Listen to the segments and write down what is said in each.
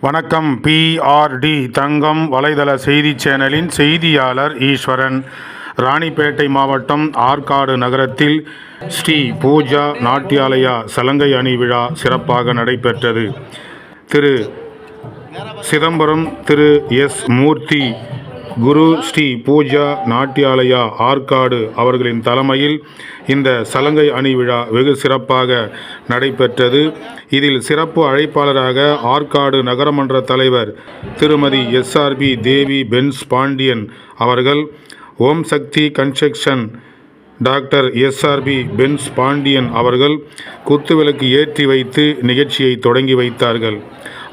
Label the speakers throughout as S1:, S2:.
S1: வணக்கம். PRD தங்கம் வலைதள செய்தி சேனலின் செய்தியாளர் ஈஸ்வரன். ராணிப்பேட்டை மாவட்டம் ஆற்காடு நகரத்தில் ஸ்ரீ பூஜா நாட்டியாலயா சலங்கை அணி விழா சிறப்பாக நடைபெற்றது. திரு சிதம்பரம் திரு மூர்த்தி குரு ஸ்ரீ பூஜா நாட்டியாலயா ஆற்காடு அவர்களின் தலைமையில் இந்த சலங்கை அணி விழா வெகு சிறப்பாக நடைபெற்றது. இதில் சிறப்பு அழைப்பாளராக ஆற்காடு நகரமன்ற தலைவர் திருமதி SRB தேவி பென்ஸ் பாண்டியன் அவர்கள், Om Sakthi construction doctor SRB Benz Pandian அவர்கள் குத்துவிளக்கு ஏற்றி வைத்து நிகழ்ச்சியை தொடங்கி வைத்தார்கள்.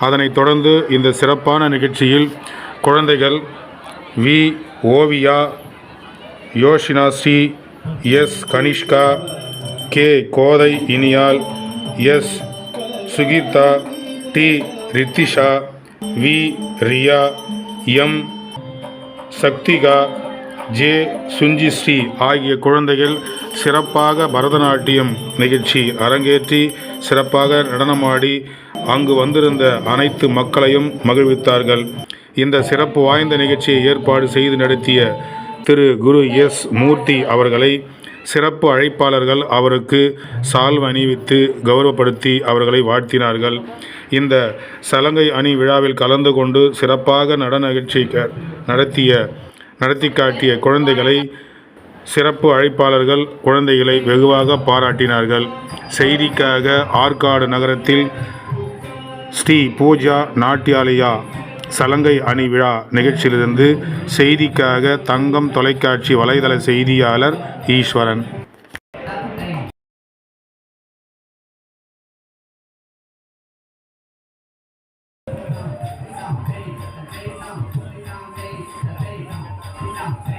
S1: அதனைத் தொடர்ந்து இந்த சிறப்பான நிகழ்ச்சியில் குழந்தைகள் ஓவியா, யோஷினாஸ்ரீ, கனிஷ்கா, கோதை இனியால், சுகீதா, ரித்திஷா, ரியா, சக்திகா, சுஞ்சிஸ்ரீ ஆகிய குழந்தைகள் சிறப்பாக பரதநாட்டியம் நிகழ்ச்சி அரங்கேற்றி சிறப்பாக நடனமாடி அங்கு வந்திருந்த அனைத்து மக்களையும் மகிழ்வித்தார்கள். இந்த சிறப்பு வாய்ந்த நிகழ்ச்சியை ஏற்பாடு செய்து நடத்திய திரு குரு மூர்த்தி அவர்களை சிறப்பு அழைப்பாளர்கள் அவருக்கு சால்வ் அணிவித்து கௌரவப்படுத்தி அவர்களை வாழ்த்தினார்கள். இந்த சலங்கை அணி விழாவில் கலந்து கொண்டு சிறப்பாக நடன நிகழ்ச்சி நடத்தி காட்டிய குழந்தைகளை சிறப்பு அழைப்பாளர்கள் குழந்தைகளை வெகுவாக பாராட்டினார்கள். செய்திக்காக ஆற்காடு நகரத்தில் ஸ்ரீ பூஜா நாட்டியாலயா சலங்கை அணி விழா நிகழ்ச்சியிலிருந்து செய்திக்காக தங்கம் தொலைக்காட்சி வலைதள செய்தியாளர் ஈஸ்வரன்.